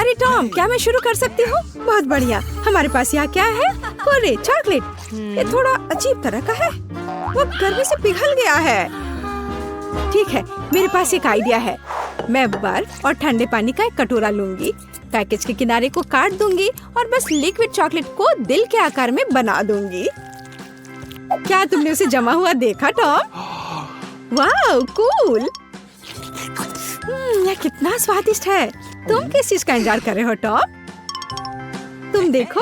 अरे टॉम, क्या मैं शुरू कर सकती हूँ? बहुत बढ़िया। हमारे पास यहाँ क्या है? अरे चॉकलेट, ये थोड़ा अजीब तरह का है। वो गर्मी से पिघल गया है। ठीक है, मेरे पास एक आइडिया है। मैं बर्फ और ठंडे पानी का एक कटोरा लूंगी, पैकेज के किनारे को काट दूंगी और बस लिक्विड चॉकलेट को दिल के आकार में बना दूंगी। क्या तुमने उसे जमा हुआ देखा टॉम? वाह, कूल। यह कितना स्वादिष्ट है। तुम किस चीज का इंतजार कर रहे हो टॉम? तुम देखो।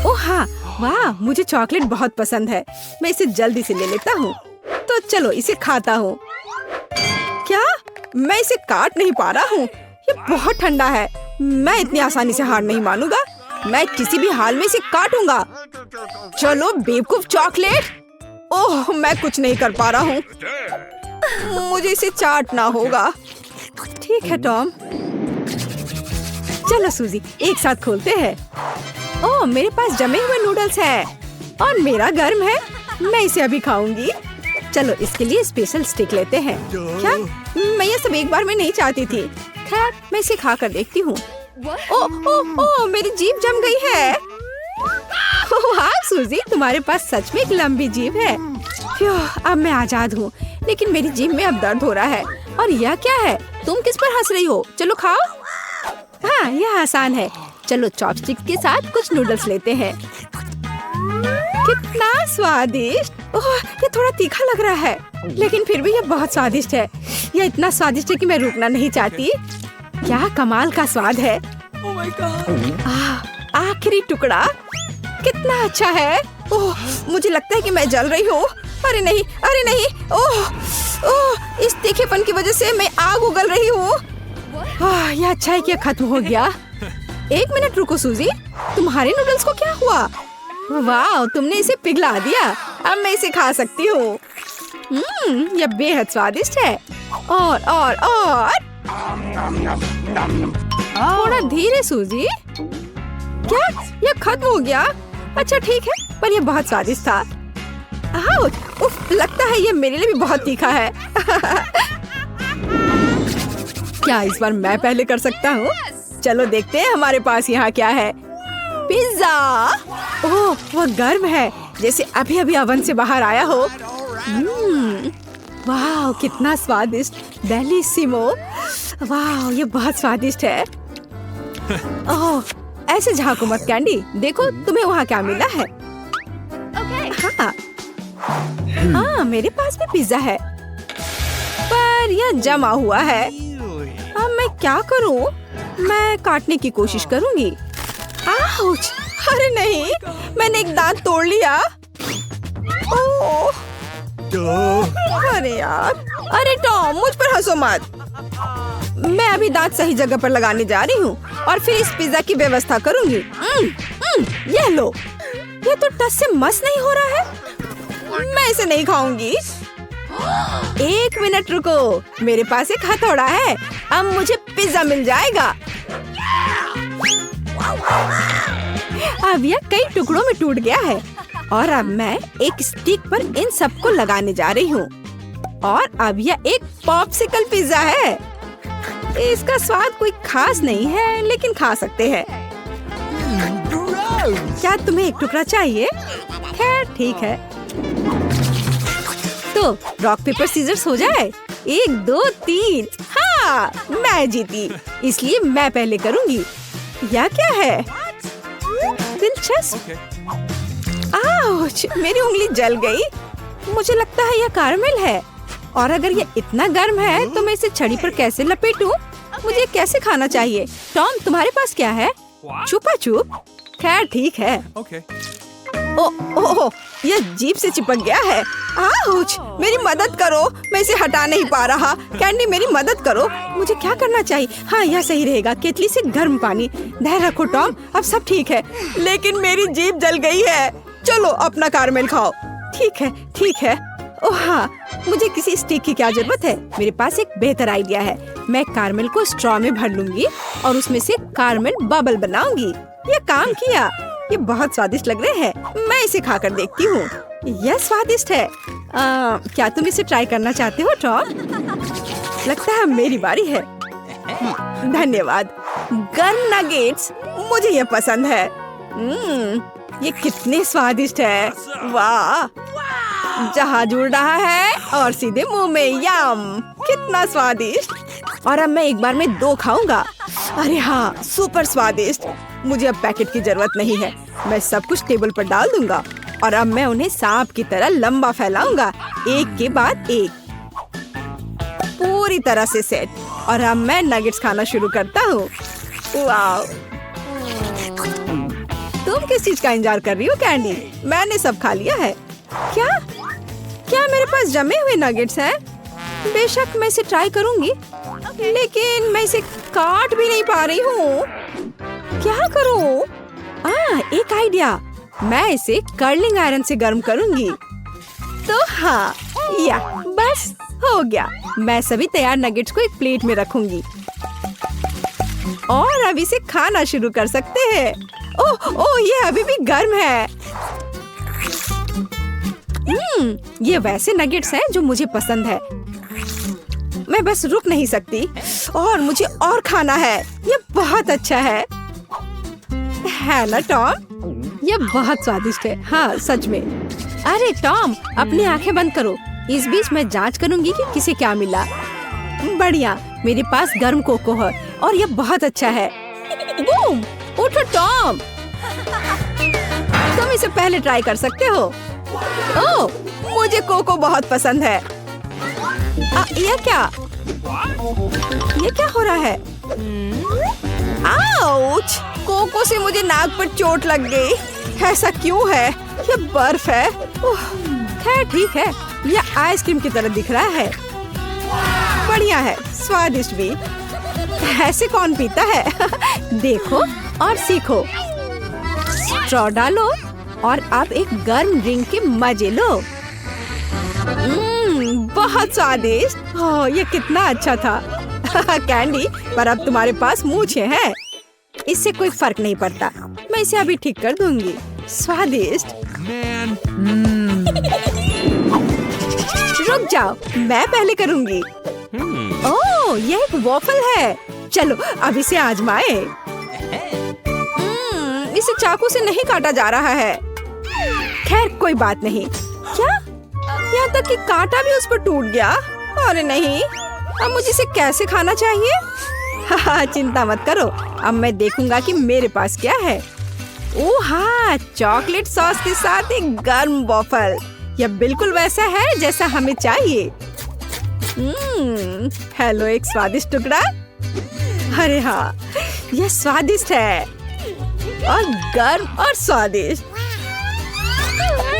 ओह हाँ, वाह, मुझे चॉकलेट बहुत पसंद है। मैं इसे जल्दी से ले लेता हूँ। तो चलो इसे खाता हूँ। क्या? मैं इसे काट नहीं पा रहा हूँ। ये बहुत ठंडा है। मैं इतनी आसानी से हार नहीं मानूंगा। मैं किसी भी हाल में इसे काटूंगा। चलो बेवकूफ चॉकलेट। ओह, मैं कुछ नहीं कर पा रहा हूँ। मुझे इसे चाटना होगा। ठीक है टॉम। चलो सूजी, एक साथ खोलते हैं। ओह, मेरे पास जमे हुए नूडल्स हैं और मेरा गर्म है। मैं इसे अभी खाऊंगी। चलो इसके लिए स्पेशल स्टिक लेते हैं। क्या? मैं ये सब एक बार में नहीं चाहती थी। खैर, मैं इसे खा कर देखती हूँ। ओह ओह ओह, मेरी जीभ जम गई है। वाह सूजी, तुम्हारे पास सच में एक लंबी जीभ है। अब मैं आजाद हूँ, लेकिन मेरी जीभ में अब दर्द हो रहा है। और यह क्या है? तुम किस पर हंस रही हो? चलो खाओ। हाँ, यह आसान है। चलो चॉपस्टिक के साथ कुछ नूडल्स लेते हैं। कितना स्वादिष्ट। ओह, ये थोड़ा तीखा लग रहा है, लेकिन फिर भी ये बहुत स्वादिष्ट है। यह इतना स्वादिष्ट है कि मैं रुकना नहीं चाहती। क्या कमाल का स्वाद है। आखिरी टुकड़ा कितना अच्छा है। ओह, मुझे लगता है कि मैं जल रही हूँ। अरे नहीं, अरे नहीं। ओह ओह, इस तीखेपन की वजह से मैं आग उगल रही हूँ। यह अच्छा है कि खत्म हो गया। एक मिनट रुको सूजी, तुम्हारे नूडल्स को क्या हुआ? वाह, तुमने इसे पिघला दिया। अब मैं इसे खा सकती हूँ। यह बेहद स्वादिष्ट है। और थोड़ा धीरे सूजी। क्या? यह खत्म हो गया? अच्छा ठीक है, पर यह बहुत स्वादिष्ट था। उफ, लगता है यह मेरे लिए भी बहुत तीखा है। क्या इस बार मैं पहले कर सकता हूँ? चलो देखते हैं हमारे पास यहाँ क्या है। पिज्जा। ओह, वह गर्म है, जैसे अभी अभी ओवन से बाहर आया हो। वाह, कितना स्वादिष्ट। बेलिसिमो। वाह, ये बहुत स्वादिष्ट है। ओह, ऐसे झांको मत कैंडी। देखो तुम्हें वहाँ क्या मिला है। हाँ, मेरे पास भी पिज्जा है, पर यह जमा हुआ है। अब मैं क्या करूँ? मैं काटने की कोशिश करूँगी। आउच! अरे नहीं, मैंने एक दांत तोड़ लिया। ओह! अरे यार! अरे टॉम, मुझ पर हंसो मत। मैं अभी दांत सही जगह पर लगाने जा रही हूँ और फिर इस पिज्जा की व्यवस्था करूँगी। ये लो। ये तो टस से मस नहीं हो रहा है। मैं इसे नहीं खाऊंगी। एक मिनट रुको, मेरे पास एक हथौड़ा है। अब मुझे पिज्जा मिल जाएगा। अब यह कई टुकड़ों में टूट गया है और अब मैं एक स्टिक पर इन सबको लगाने जा रही हूँ। और अब यह एक पॉप्सिकल पिज्जा है। इसका स्वाद कोई खास नहीं है, लेकिन खा सकते हैं। क्या तुम्हें एक टुकड़ा चाहिए? खैर ठीक है। तो रॉक पेपर सीजर्स हो जाए। 1 2 3। हाँ, मैं जीती, इसलिए मैं पहले करूँगी। यह क्या है? दिलचस्प। आउच! मेरी उंगली जल गई। मुझे लगता है यह कैरमेल है। और अगर यह इतना गर्म है तो मैं इसे छड़ी पर कैसे लपेटूं? मुझे कैसे खाना चाहिए? टॉम, तुम्हारे पास क्या है? छुपा छुप। खैर ठीक है। ओह, यह जीभ से चिपक गया है। आउच! मेरी मदद करो, मैं इसे हटा नहीं पा रहा। कैंडी, मेरी मदद करो। मुझे क्या करना चाहिए? हाँ, यह सही रहेगा। केतली से गर्म पानी। धैर्य रखो टॉम, अब सब ठीक है। लेकिन मेरी जीभ जल गई है। चलो अपना कैरमेल खाओ। ठीक है, ठीक है। ओह हाँ, मुझे किसी स्टिक की क्या जरूरत है? मेरे पास एक बेहतर आइडिया है। मैं कैरमेल को स्ट्रॉ में भर लूंगी और उसमें से कैरमेल बबल बनाऊंगी। यह काम किया। ये बहुत स्वादिष्ट लग रहे हैं। मैं इसे खाकर देखती हूँ। यह स्वादिष्ट है। क्या तुम इसे ट्राई करना चाहते हो टॉम? लगता है मेरी बारी है। धन्यवाद। गर्म नगेट्स, मुझे ये पसंद है। ये कितने स्वादिष्ट है। वाह, जहाज उड़ रहा है और सीधे मुंह में। यम, कितना स्वादिष्ट। और अब मैं एक बार में 2 खाऊंगा। अरे हाँ, सुपर स्वादिष्ट। मुझे अब पैकेट की जरूरत नहीं है। मैं सब कुछ टेबल पर डाल दूंगा और अब मैं उन्हें सांप की तरह लंबा फैलाऊंगा, एक के बाद एक, पूरी तरह से सेट। और अब मैं नगेट्स खाना शुरू करता हूँ। वाह, तुम किस चीज का इंतजार कर रही हो कैंडी? मैंने सब खा लिया है। क्या क्या मेरे पास जमे हुए नगेट्स हैं? बेशक मैं इसे ट्राई करूंगी, लेकिन मैं इसे काट भी नहीं पा रही हूँ। क्या करूँ? एक आइडिया, मैं इसे कर्लिंग आयरन से गर्म करूंगी। तो हाँ, या बस हो गया। मैं सभी तैयार नगेट्स को एक प्लेट में रखूंगी और अब इसे खाना शुरू कर सकते हैं। ओह, ये अभी भी गर्म है। ये वैसे नगेट्स हैं जो मुझे पसंद है। मैं बस रुक नहीं सकती और मुझे और खाना है। ये बहुत अच्छा है ना टॉम? ये बहुत स्वादिष्ट है। हाँ, सच में। अरे टॉम, अपनी आंखें बंद करो। इस बीच मैं जांच करूंगी कि किसे क्या मिला। बढ़िया, मेरे पास गर्म कोको है और ये बहुत अच्छा है। बूम, उठो टॉम, तुम इसे पहले ट्राई कर सकते हो। ओह, मुझे कोको बहुत पसंद है। ये क्या हो रहा है? आउच! कोको से मुझे नाक पर चोट लग गई। ऐसा क्यों है? ये बर्फ है। खैर ठीक है, ये आइसक्रीम की तरह दिख रहा है। बढ़िया है, स्वादिष्ट भी। ऐसे कौन पीता है? देखो और सीखो। स्ट्रॉ डालो और अब एक गर्म ड्रिंक के मजे लो। बहुत स्वादिष्ट। ये कितना अच्छा था। कैंडी, पर अब तुम्हारे पास मूंछें हैं। इससे कोई फर्क नहीं पड़ता। मैं इसे अभी ठीक कर दूंगी। स्वादिष्ट। रुक जाओ, मैं पहले करूंगी। ओह, ये एक वॉफल है। चलो अब इसे आजमाए। इसे चाकू से नहीं काटा जा रहा है। खैर कोई बात नहीं। क्या? यहाँ तक कि कांटा भी उस पर टूट गया। अरे नहीं, अब मुझे इसे कैसे खाना चाहिए? चिंता मत करो, अब मैं देखूंगा कि मेरे पास क्या है। ओह हाँ, चॉकलेट सॉस के साथ एक गर्म वॉफल। यह बिल्कुल वैसा है जैसा हमें चाहिए। हेलो, एक स्वादिष्ट टुकड़ा। अरे हाँ, यह स्वादिष्ट है और गर्म और स्वादिष्ट।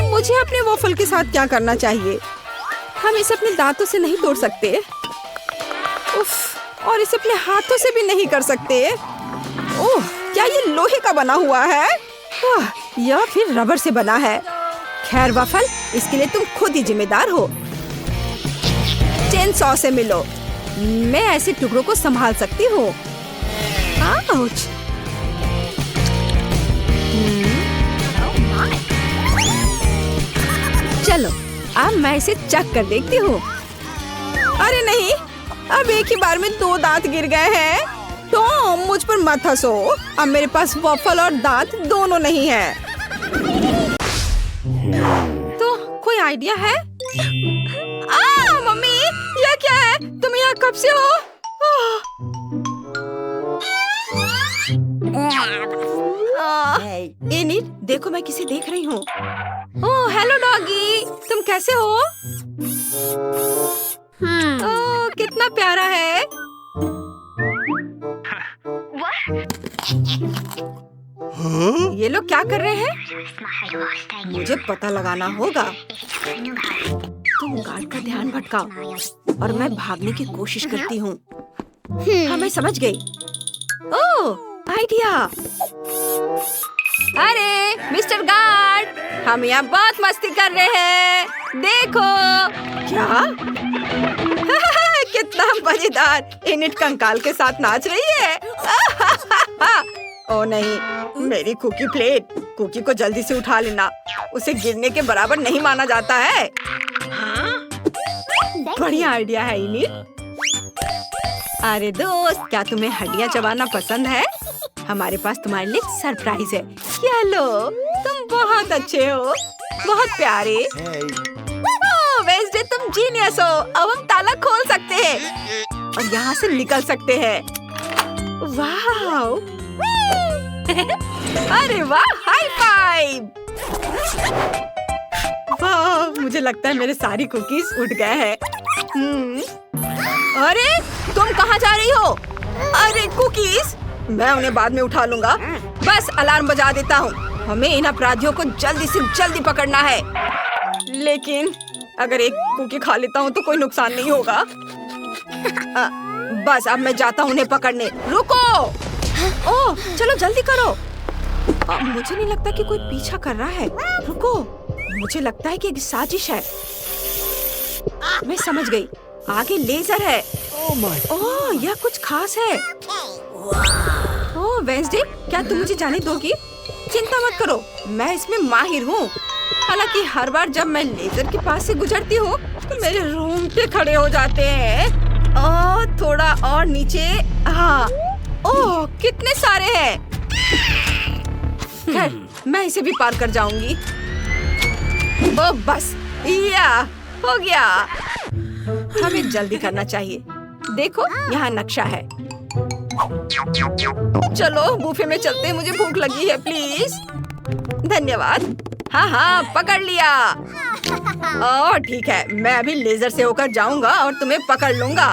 मुझे अपने वॉफल के साथ क्या करना चाहिए? हम इसे अपने दांतों से नहीं तोड़ सकते। उफ, और इसे अपने हाथों से भी नहीं कर सकते। ओह, क्या ये लोहे का बना हुआ है? या फिर रबर से बना है? खैर वॉफल, इसके लिए तुम खुद ही जिम्मेदार हो। चेन सॉ से मिलो। मैं ऐसे टुकड़ों को संभाल सकती हूँ। आउच! चलो, अब मैं इसे चख कर देखती हूँ। अरे नहीं, अब एक ही बार में 2 दांत गिर गए हैं। टॉम, मुझ पर मत हंसो। अब मेरे पास वॉफल और दांत दोनों नहीं हैं। तो कोई आइडिया है? मम्मी, ये क्या है? तुम यहाँ कब से हो? एनिट, देखो मैं किसे देख रही हूँ। ओह हेलो डॉगी, तुम कैसे हो? ओह कितना प्यारा है। ये लोग क्या कर रहे हैं? मुझे पता लगाना होगा। तुम गार्ड का ध्यान भटकाओ और मैं भागने की कोशिश करती हूँ। हाँ मैं समझ गई। ओह आइडिया। अरे मिस्टर गार्ड, हम यहाँ बहुत मस्ती कर रहे हैं। देखो क्या कितना मजेदार। इनिट कंकाल के साथ नाच रही है। ओ नहीं, मेरी कुकी प्लेट। कुकी को जल्दी से उठा लेना, उसे गिरने के बराबर नहीं माना जाता है। बढ़िया आइडिया है इनिट। अरे दोस्त, क्या तुम्हें हड्डियाँ चबाना पसंद है? हमारे पास तुम्हारे लिए सरप्राइज है। क्या लो, तुम बहुत अच्छे हो, बहुत प्यारे। वेंसडे, तुम जीनियस हो। अब हम ताला खोल सकते हैं और यहाँ से निकल सकते हैं। वाह! अरे वाह, हाई फाइव! वाह, मुझे लगता है मेरे सारी कुकीज उठ गए हैं। अरे तुम कहाँ जा रही हो? अरे कुकीज, मैं उन्हें बाद में उठा लूंगा। बस अलार्म बजा देता हूँ। हमें इन अपराधियों को जल्दी से जल्दी पकड़ना है। लेकिन अगर एक कुकी खा लेता हूँ तो कोई नुकसान नहीं होगा। बस अब मैं जाता हूँ उन्हें पकड़ने। रुको! ओह, चलो जल्दी करो। मुझे नहीं लगता कि कोई पीछा कर रहा है। रुको, मुझे लगता है कि एक साजिश है। मैं समझ गई, आगे लेजर है। ओह, यह कुछ खास है। ओह वेंसडे, क्या तुम मुझे जाने दोगी? चिंता मत करो, मैं इसमें माहिर हूँ। हालांकि हर बार जब मैं लेजर के पास से गुजरती हूँ तो मेरे रोंगटे खड़े हो जाते हैं। ओह, थोड़ा और नीचे। हाँ, ओह कितने सारे हैं। खैर, मैं इसे भी पार कर जाऊंगी। ओह बस, या हो गया। हमें जल्दी करना चाहिए। देखो, यहाँ नक्शा है। चलो बूफे में चलते हैं, मुझे भूख लगी है। प्लीज। धन्यवाद। हाँ हाँ, पकड़ लिया। ओह ठीक है, मैं अभी लेजर से होकर जाऊंगा और तुम्हें पकड़ लूंगा।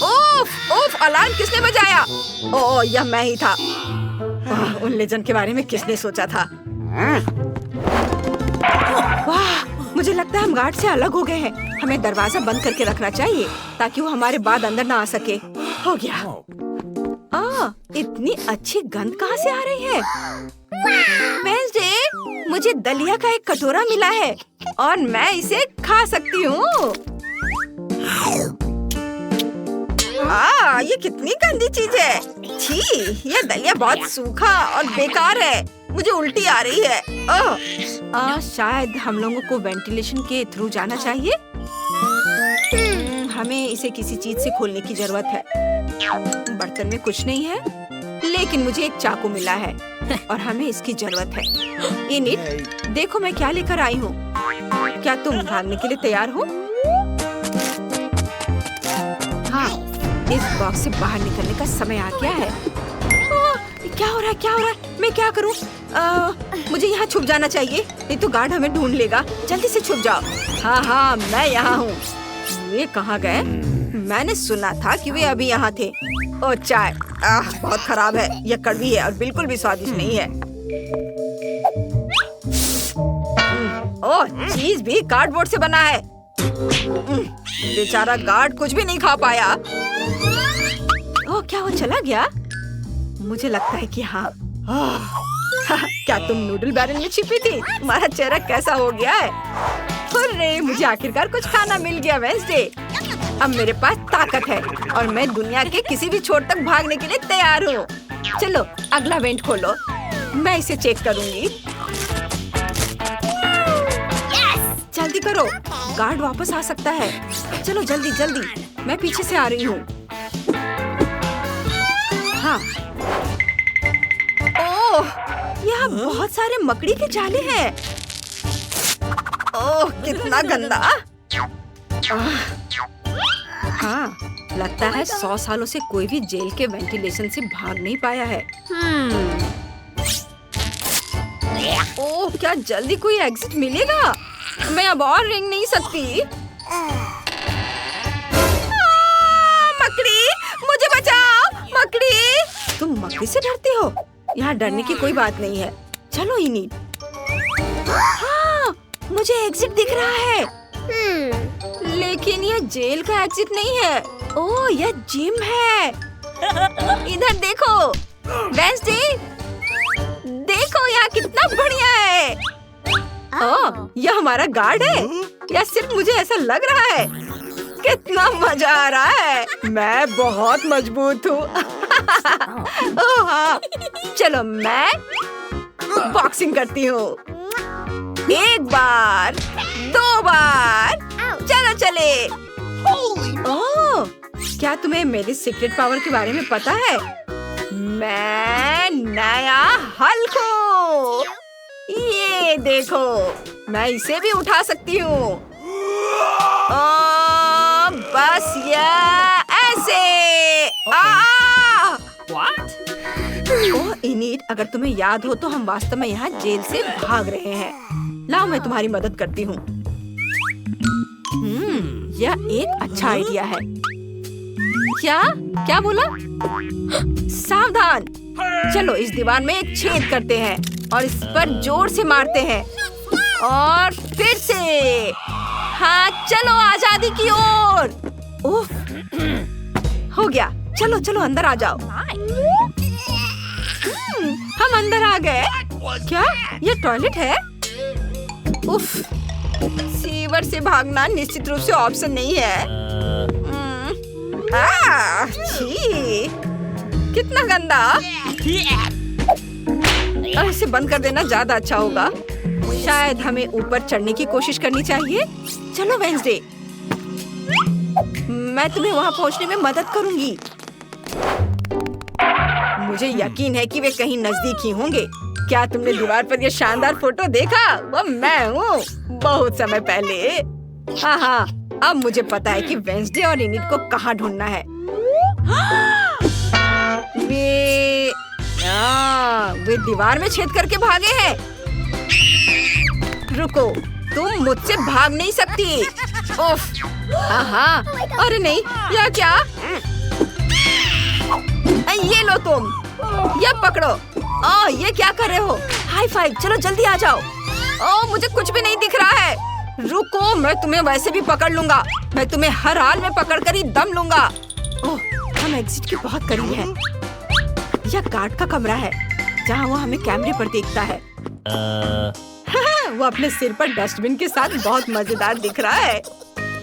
ओफ ओफ, अलार्म किसने बजाया? ओह, यह मैं ही था। उन लेजेंड के बारे में किसने सोचा था? वाह, मुझे लगता है हम गार्ड से अलग हो गए हैं। हमें दरवाजा बंद करके रखना चाहिए ताकि वो हमारे बाद अंदर ना आ सके। हो गया। इतनी अच्छी गंध कहाँ से आ रही है? वेंसडे, मुझे दलिया का एक कटोरा मिला है और मैं इसे खा सकती हूँ। ये कितनी गंदी चीज है। छी, यह दलिया बहुत सूखा और बेकार है। मुझे उल्टी आ रही है। शायद हम लोगों को वेंटिलेशन के थ्रू जाना चाहिए। हमें इसे किसी चीज से खोलने की जरूरत है। बर्तन में कुछ नहीं है, लेकिन मुझे एक चाकू मिला है और हमें इसकी जरूरत है। इनिट, देखो मैं क्या लेकर आई हूँ। क्या तुम भागने के लिए तैयार हो? हाँ, इस बॉक्स से बाहर निकलने का समय आ गया है। क्या हो रहा है? क्या हो रहा है? मैं क्या करूं? मुझे यहाँ छुप जाना चाहिए, नहीं तो गार्ड हमें ढूंढ लेगा। जल्दी से छुप जाओ। हाँ हाँ, मैं यहाँ हूँ। ये कहाँ गए? मैंने सुना था कि वे अभी यहाँ थे। ओ चाय, बहुत खराब है। यह कड़वी है और बिल्कुल भी स्वादिष्ट नहीं है। ओह, चीज भी कार्डबोर्ड से बना है। बेचारा गार्ड कुछ भी नहीं खा पाया। ओह, क्या वो चला गया? मुझे लगता है कि हाँ। क्या तुम नूडल बैरल में छिपी थी? तुम्हारा चेहरा कैसा हो गया है? अरे, मुझे आखिरकार कुछ खाना मिल गया वेंसडे। अब मेरे पास ताकत है और मैं दुनिया के किसी भी छोर तक भागने के लिए तैयार हूँ। चलो अगला वेंट खोलो, मैं इसे चेक करूँगी। जल्दी करो, गार्ड वापस आ सकता है। चलो जल्दी जल्दी, मैं पीछे से आ रही हूँ। हाँ। ओह, यहाँ बहुत सारे मकड़ी के जाले हैं। ओह, कितना गंदा। हाँ, लगता है 100 सालों से कोई भी जेल के वेंटिलेशन से भाग नहीं पाया है। ओह, क्या जल्दी कोई एग्जिट मिलेगा? मैं अब और रेंग नहीं सकती। मकड़ी, मुझे बचाओ। मकड़ी, तुम मकड़ी से डरती हो? यहाँ डरने की कोई बात नहीं है। चलो इनिट। हाँ, मुझे एग्जिट दिख रहा है। लेकिन यह जेल का एग्जिट नहीं है। ओह, यह जिम है। इधर देखो वेंसडे, देखो यहाँ कितना बढ़िया है। ओह, यह हमारा गार्ड है या सिर्फ मुझे ऐसा लग रहा है? कितना मजा आ रहा है। मैं बहुत मजबूत हूँ। ओह हाँ, चलो मैं बॉक्सिंग करती हूँ। एक बार, 2 बार, चलो चले। ओह, क्या तुम्हें मेरी सीक्रेट पावर के बारे में पता है? मैं नया हल्क हूँ। ये देखो, मैं इसे भी उठा सकती हूँ। बस ये ऐसे। ओह इनीड, अगर तुम्हें याद हो तो हम वास्तव में यहाँ जेल से भाग रहे हैं। लाओ मैं तुम्हारी मदद करती हूँ। यह एक अच्छा आइडिया है। क्या क्या बोला? सावधान, चलो इस दीवार में एक छेद करते हैं और इस पर जोर से मारते हैं और फिर से। हाँ चलो आजादी की ओर। उफ, हो गया। चलो चलो अंदर आ जाओ। हम अंदर आ गए। क्या ये टॉयलेट है? उफ, सीवर से भागना निश्चित रूप से ऑप्शन नहीं है। छी, कितना गंदा। इसे बंद कर देना ज्यादा अच्छा होगा। शायद हमें ऊपर चढ़ने की कोशिश करनी चाहिए। चलो वेंसडे, मैं तुम्हें वहां पहुंचने में मदद करूंगी। मुझे यकीन है कि वे कहीं नजदीक ही होंगे। क्या तुमने दीवार पर यह शानदार फोटो देखा? वो मैं हूँ, बहुत समय पहले। हाँ, अब मुझे पता है कि वेंसडे और इनिट को कहाँ ढूंढना है। वे दीवार में छेद करके भागे हैं। रुको, तुम मुझसे भाग नहीं सकती। उफ, हाँ, अरे नहीं, यह क्या? ये लो तुम, ये पकड़ो। ये क्या कर रहे हो? हाई फाइव, चलो जल्दी आ जाओ। मुझे कुछ भी नहीं दिख रहा है। रुको, मैं तुम्हें वैसे भी पकड़ लूंगा। मैं तुम्हें हर हाल में पकड़ कर ही दम लूंगा। ओह, हम एग्जिट के बहुत करीब हैं। यह गार्ड का कमरा है जहाँ वो हमें कैमरे पर देखता है। वो अपने सिर पर डस्टबिन के साथ बहुत मजेदार दिख रहा है।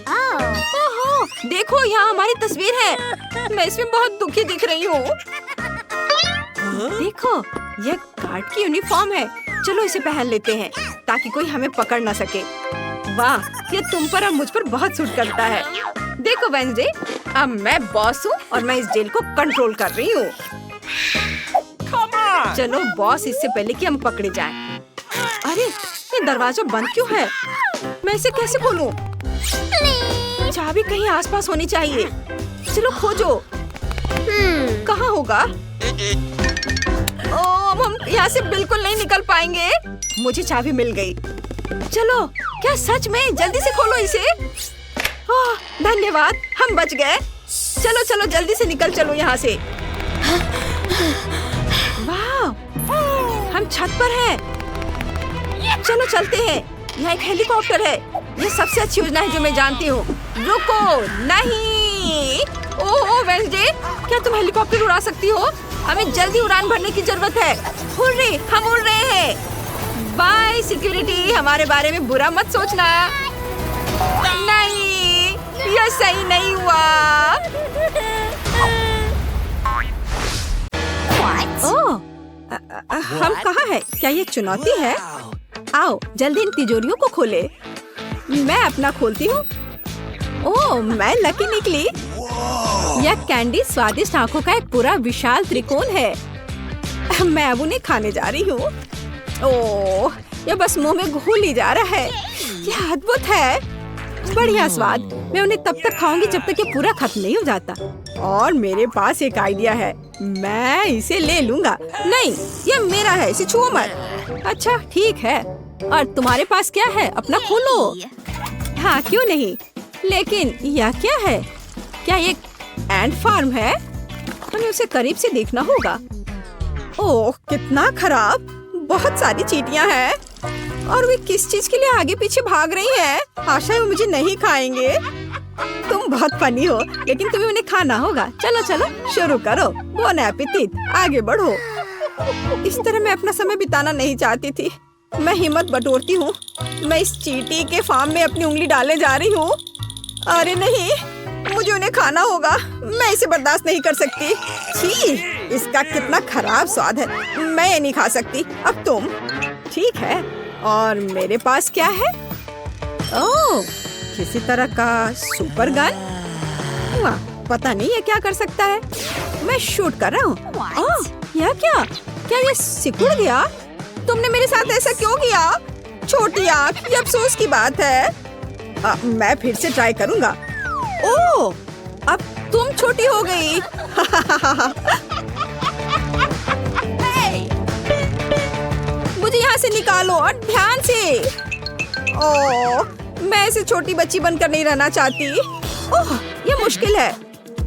ओहो, देखो यहाँ हमारी तस्वीर है। मैं इसमें बहुत दुखी दिख रही हूँ। देखो, यह गार्ड की यूनिफॉर्म है। चलो इसे पहन लेते हैं ताकि कोई हमें पकड़ ना सके। वाह, ये तुम पर और मुझ पर बहुत सूट करता है। देखो वेंसडे, अब मैं बॉस हूँ और मैं इस जेल को कंट्रोल कर रही हूँ। चलो बॉस, इससे पहले कि हम पकड़े जाएं। अरे, ये दरवाजा बंद क्यों है? मैं इसे कैसे खोलूं? चाबी कहीं आसपास होनी चाहिए। चलो खोजो। कहाँ होगा? ओह, हम यहाँ से बिल्कुल नहीं निकल पाएंगे। मुझे चाबी मिल गई। चलो, क्या सच में? जल्दी से खोलो इसे। ओह, धन्यवाद, हम बच गए। चलो चलो जल्दी से निकल चलो यहाँ से। वाह, हम छत पर हैं। चलो चलते हैं। यहाँ एक हेलीकॉप्टर है। ये सबसे अच्छी योजना है जो मैं जानती हूँ। रुको, नहीं। ओह वेंसडे, क्या तुम हेलीकॉप्टर उड़ा सकती हो? हमें जल्दी उड़ान भरने की जरूरत है। हुर्रे, हम उड़ रहे हैं। बाय सिक्योरिटी, हमारे बारे में बुरा मत सोचना। नहीं, यह सही नहीं हुआ। ओह, हम कहाँ हैं? क्या ये चुनौती है? आओ जल्दी इन तिजोरियों को खोले। मैं अपना खोलती हूँ। ओह, मैं लकी निकली। यह कैंडी स्वादिष्ट आंखों का एक पूरा विशाल त्रिकोण है। मैं अब उन्हें खाने जा रही हूँ। ओह, यह बस मुंह में घुल ही जा रहा है। यह अद्भुत है, बढ़िया स्वाद। मैं उन्हें तब तक खाऊंगी जब तक ये पूरा खत्म नहीं हो जाता। और मेरे पास एक आइडिया है, मैं इसे ले लूंगा। नहीं, ये मेरा है, इसे छुओ मत। अच्छा ठीक है। और तुम्हारे पास क्या है? अपना खोलो। हाँ क्यों नहीं, लेकिन यह क्या है? क्या ये एंट फार्म है? हमें उसे करीब से देखना होगा। ओह कितना खराब, बहुत सारी चींटियां हैं। और वे किस चीज के लिए आगे पीछे भाग रही हैं? आशा है वो मुझे नहीं खाएंगे। तुम बहुत फनी हो, लेकिन तुम्हें उन्हें खाना होगा। चलो चलो शुरू करो। बोन एपेटिट, आगे बढ़ो। इस तरह मैं अपना समय बिताना नहीं चाहती थी। मैं हिम्मत बटोरती हूँ। मैं इस चींटी के फार्म में अपनी उंगली डालने जा रही हूँ। अरे नहीं, मुझे उन्हें खाना होगा। मैं इसे बर्दाश्त नहीं कर सकती। छी, इसका कितना खराब स्वाद है। मैं ये नहीं खा सकती। अब तुम। ठीक है, और मेरे पास क्या है? ओह, किसी तरह का सुपर गन। वाह, पता नहीं ये क्या कर सकता है। मैं शूट कर रहा हूँ। यह क्या ये सिकुड़ गया? तुमने मेरे साथ ऐसा क्यों किया? छोटी आँख, ये अफसोस की बात है। मैं फिर से ट्राई करूँगा। ओह, अब तुम छोटी हो गई। मुझे यहाँ से निकालो और ध्यान से। ओह, मैं ऐसे छोटी बच्ची बनकर नहीं रहना चाहती। ओह, ये मुश्किल है।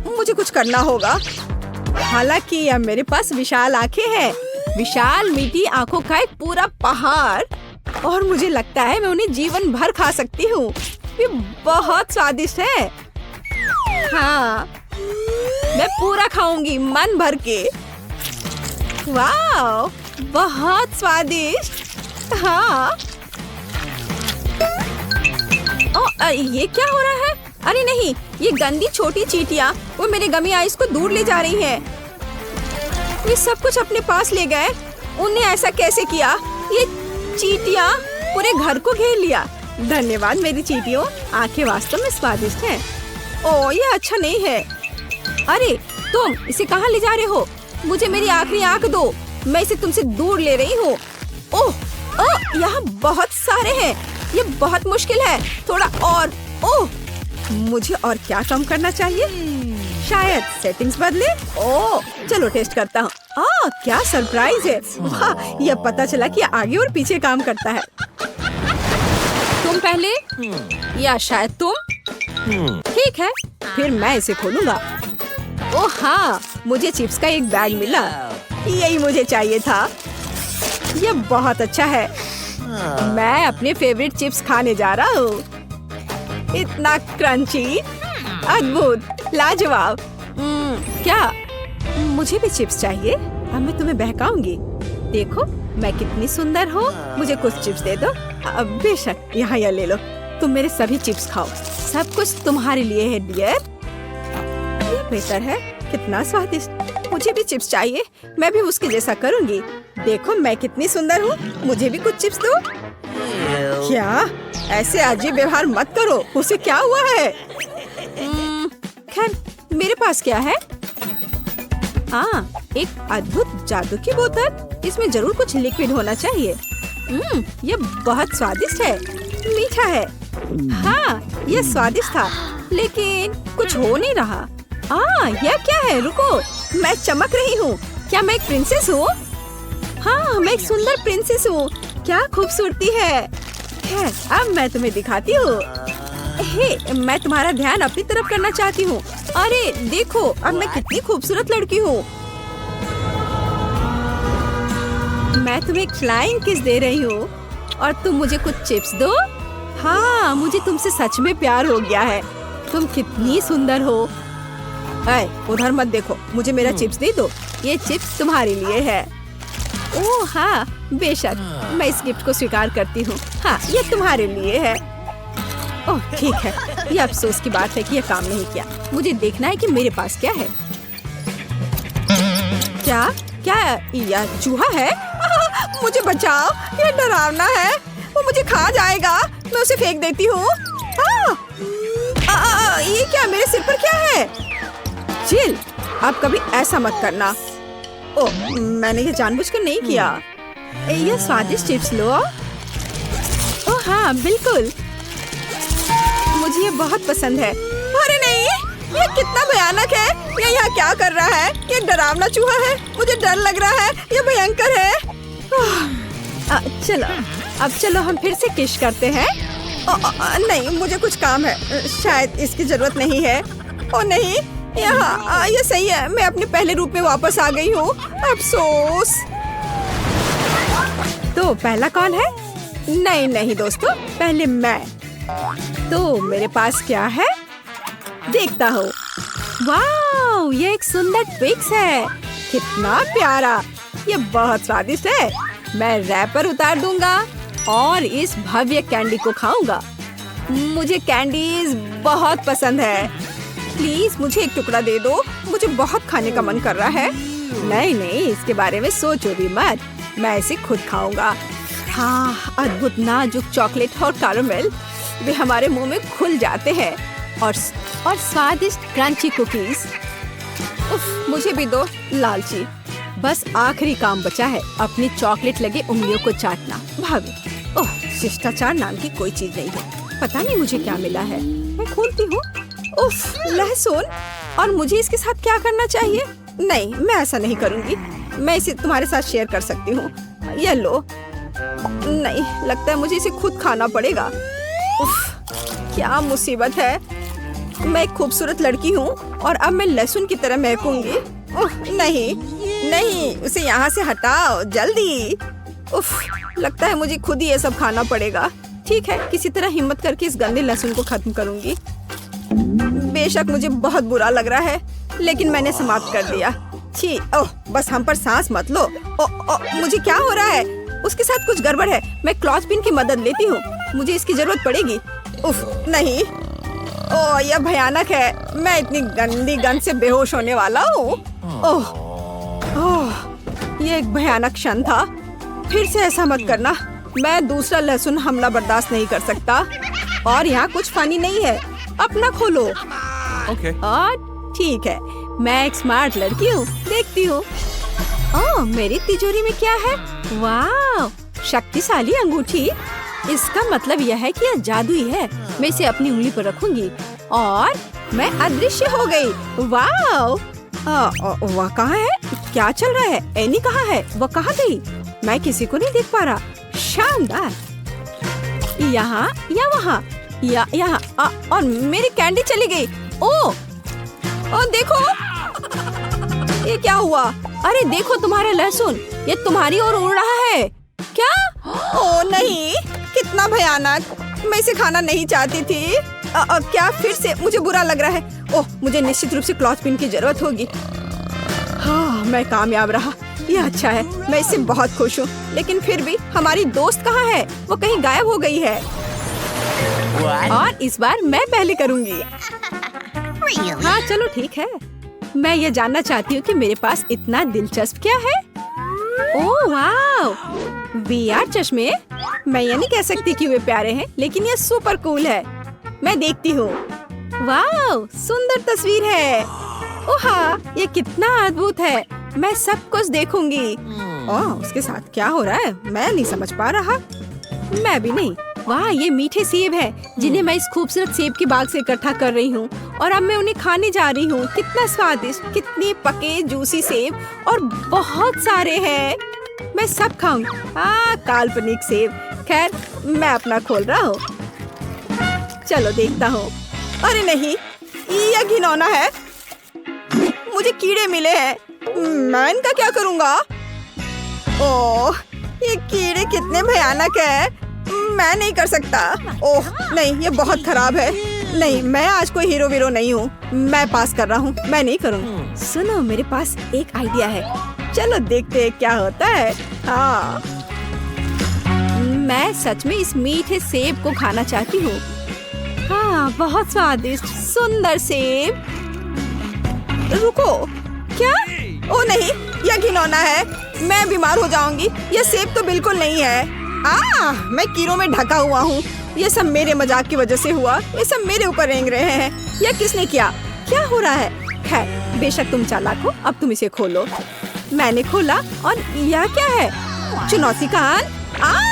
मुझे कुछ करना होगा। हालांकि अब मेरे पास विशाल आंखें हैं, विशाल मीठी आंखों का एक पूरा पहाड़, और मुझे लगता है मैं उन्हें जीवन भर खा सकती हूँ। ये बहुत स्वादिष्ट है। हाँ, मैं पूरा खाऊंगी मन भर के। वाह, बहुत स्वादिष्ट। हाँ। ये क्या हो रहा है? अरे नहीं, ये गंदी छोटी चींटियाँ वो मेरे गमी आइस को दूर ले जा रही हैं। ये सब कुछ अपने पास ले गए। उन्हें ऐसा कैसे किया? ये चींटियाँ पूरे घर को घेर लिया। धन्यवाद मेरी चींटियों, आंखें वास्तव में स्वादिष्ट हैं। ओह, ये अच्छा नहीं है। अरे तुम इसे कहाँ ले जा रहे हो? मुझे मेरी आखिरी आंख दो, मैं इसे तुमसे दूर ले रही हूँ। ओह, यहाँ बहुत सारे हैं। ये बहुत मुश्किल है। थोड़ा और। ओह, मुझे और क्या कम करना चाहिए? शायद सेटिंग्स बदले। ओह, चलो टेस्ट करता हूँ। क्या सरप्राइज है। वाह, यह पता चला कि आगे और पीछे काम करता है। तुम पहले या शायद तुम? ठीक है, फिर मैं इसे खोलूंगा। ओह हाँ, मुझे चिप्स का एक बैग मिला। यही मुझे चाहिए था। यह बहुत अच्छा है। मैं अपने फेवरेट चिप्स खाने जा रहा हूँ। इतना क्रंची, अद्भुत, लाजवाब। क्या मुझे भी चिप्स चाहिए? अब मैं तुम्हें बहकाऊंगी। देखो मैं कितनी सुंदर हूँ। मुझे कुछ चिप्स दे दो। बेशक, यहाँ यह ले लो। तुम मेरे सभी चिप्स खाओ। सब कुछ तुम्हारे लिए है डियर। ये बेहतर है। कितना स्वादिष्ट। मुझे भी चिप्स चाहिए। मैं भी उसके जैसा करूँगी। देखो मैं कितनी सुंदर हूँ। मुझे भी कुछ चिप्स दो। क्या? ऐसे अजीब व्यवहार मत करो। उसे क्या हुआ है? खैर, मेरे पास क्या है? एक अद्भुत जादू की बोतल। इसमें जरूर कुछ लिक्विड होना चाहिए। ये बहुत स्वादिष्ट है। मीठा है। हाँ, ये स्वादिष्ट था, लेकिन कुछ हो नहीं रहा। यह क्या है? रुको, मैं चमक रही हूँ। क्या मैं एक प्रिंसेस हूँ? हाँ, मैं एक सुंदर प्रिंसेस हूँ। क्या खूबसूरती है। खैर, अब मैं तुम्हें दिखाती हूँ। हे, मैं तुम्हारा ध्यान अपनी तरफ करना चाहती हूँ। अरे देखो, अब मैं कितनी खूबसूरत लड़की हूँ। मैं तुम्हें फ्लाइंग किस दे रही हूँ और तुम मुझे कुछ चिप्स दो। हाँ, मुझे तुमसे सच में प्यार हो गया है। तुम कितनी सुंदर हो। उधर मत देखो, मुझे मेरा चिप्स दे दो। ये चिप्स तुम्हारे लिए है। ओह हाँ, बेशक, मैं इस गिफ्ट को स्वीकार करती हूँ। हाँ, ये तुम्हारे लिए है। ओह ठीक है, ये अफसोस की बात है कि ये काम नहीं किया। मुझे देखना है कि मेरे पास क्या है। क्या क्या यह चूहा है? मुझे बचाओ, ये डरावना है। वो मुझे खा जाएगा। मैं उसे फेंक देती हूँ। ये क्या, मेरे सिर पर क्या है? चिल, आप कभी ऐसा मत करना। ओह, मैंने ये जानबूझकर नहीं किया। ये स्वादिष्ट चिप्स लो। ओह हाँ, बिल्कुल, मुझे ये बहुत पसंद है। अरे नहीं, ये कितना भयानक है। ये यहाँ क्या कर रहा है? ये डरावना चूहा है। मुझे डर लग रहा है। ये भयंकर है। चलो, अब चलो हम फिर से किस करते हैं। नहीं, मुझे कुछ काम है। शायद इसकी जरूरत नहीं है। ओ नहीं, यहाँ ये सही है। मैं अपने पहले रूप में वापस आ गई हूँ। अफसोस। तो पहला कौन है? नहीं नहीं दोस्तों, पहले मैं। तो मेरे पास क्या है? देखता हूँ। वाह, ये एक सुंदर ट्विक्स है। कितना प्यारा। ये बहुत स्वादिष्ट है। मैं रैपर उतार दूंगा और इस भव्य कैंडी को खाऊंगा। मुझे कैंडीज बहुत पसंद है। प्लीज मुझे एक टुकड़ा दे दो। मुझे बहुत खाने का मन कर रहा है। नहीं नहीं, इसके बारे में सोचो भी मत। मैं इसे खुद खाऊंगा। हाँ, अद्भुत नाजुक चॉकलेट और कैरामेल, वे हमारे मुंह में खुल जाते हैं। और और स्वादिष्ट क्रंची कुकीज। उफ, मुझे भी दो लालची। बस आखिरी काम बचा है, अपनी चॉकलेट लगे उंगलियों को चाटना। भाभी, ओह, शिष्टाचार नाम की कोई चीज नहीं है। पता नहीं मुझे क्या मिला है। मैं खोलती हूँ। उफ, लहसुन। और मुझे इसके साथ क्या करना चाहिए? नहीं, मैं ऐसा नहीं करूँगी। मैं इसे तुम्हारे साथ शेयर कर सकती हूँ। ये लो। नहीं, लगता है मुझे इसे खुद खाना पड़ेगा। उफ, क्या मुसीबत है। मैं एक खूबसूरत लड़की हूँ और अब मैं लहसुन की तरह महकूंगी। नहीं नहीं, उसे यहाँ से हटाओ जल्दी। उफ, लगता है मुझे खुद ही ये सब खाना पड़ेगा। ठीक है, किसी तरह हिम्मत करके इस गंदे लहसुन को खत्म करूंगी। बेशक मुझे बहुत बुरा लग रहा है, लेकिन मैंने समाप्त कर दिया। छी, ओह, बस हम पर सांस मत लो। मुझे क्या हो रहा है? उसके साथ कुछ गड़बड़ है। मैं क्लॉथपिन की मदद लेती हूँ, मुझे इसकी जरूरत पड़ेगी। उफ, नहीं, ओह, यह भयानक है। मैं इतनी गंदी गंध से बेहोश होने वाला हूँ। ओह, ये एक भयानक क्षण था। फिर से ऐसा मत करना। मैं दूसरा लहसुन हमला बर्दाश्त नहीं कर सकता। और यहाँ कुछ फनी नहीं है। अपना खोलो। और ठीक है, मैं एक स्मार्ट लड़की हूँ। देखती हूँ। ओह, मेरी तिजोरी में क्या है? वाह, शक्तिशाली अंगूठी। इसका मतलब यह है कि यह जादुई है। मैं इसे अपनी उंगली पर रखूंगी और मैं अदृश्य हो गई। वाह, वह कहाँ है? क्या चल रहा है? एनी कहाँ है? वह कहाँ गई? मैं किसी को नहीं देख पा रहा। शानदार। यहाँ या वहाँ या यहाँ। और मेरी कैंडी चली गई। ओह, देखो, ये क्या हुआ? अरे देखो, तुम्हारा लहसुन ये तुम्हारी ओर उड़ रहा है। क्या? ओह नहीं, कितना भयानक। मैं इसे खाना नहीं चाहती थी। क्या फिर से मुझे बुरा लग रहा है? ओह, मुझे निश्चित रूप से क्लॉथपिन की जरूरत होगी। हाँ, मैं कामयाब रहा। यह अच्छा है, मैं इससे बहुत खुश हूँ। लेकिन फिर भी हमारी दोस्त कहाँ है? वो कहीं गायब हो गई है। और इस बार मैं पहले करूँगी। हाँ, चलो ठीक है। मैं ये जानना चाहती हूँ कि मेरे पास इतना दिलचस्प क्या है। ओह वाह, VR चश्मे। मैं ये नहीं कह सकती कि वे प्यारे हैं, लेकिन ये सुपर कूल है। मैं देखती हूँ। वाह, सुंदर तस्वीर है। ओह, ये कितना अद्भुत है। मैं सब कुछ देखूंगी। ओह, उसके साथ क्या हो रहा है? मैं नहीं समझ पा रहा। मैं भी नहीं। वाह, ये मीठे सेब है जिन्हें मैं इस खूबसूरत सेब की बाग से इकट्ठा कर रही हूँ और अब मैं उन्हें खाने जा रही हूँ। कितना स्वादिष्ट, कितने पके जूसी सेब और बहुत सारे हैं। मैं सब खाऊंगी। काल्पनिक सेब। खैर, मैं अपना खोल रहा हूँ। चलो देखता हूँ। अरे नहीं, यह घिनौना है। मुझे कीड़े मिले हैं। मैं इनका क्या करूँगा? ओह, ये कीड़े कितने भयानक है। मैं नहीं कर सकता। ओह नहीं, ये बहुत खराब है। नहीं, मैं आज कोई हीरो वीरो नहीं हूँ। मैं पास कर रहा हूँ। मैं नहीं करूँगा। सुनो, मेरे पास एक आइडिया है। चलो देखते हैं क्या होता है। हाँ, मैं सच में इस मीठे सेब को खाना चाहती हूँ। हाँ, बहुत स्वादिष्ट सुंदर सेब। रुको, क्या? ओ नहीं, यह घिनौना है। मैं बीमार हो जाऊंगी। यह सेब तो बिल्कुल नहीं है। मैं कीड़ों में ढका हुआ हूँ। ये सब मेरे मजाक की वजह से हुआ। ये सब मेरे ऊपर रेंग रहे हैं। यह किसने किया? क्या हो रहा है? खैर, बेशक तुम चालाक हो। अब तुम इसे खोलो। मैंने खोला और यह क्या है? चुनौती का अंत।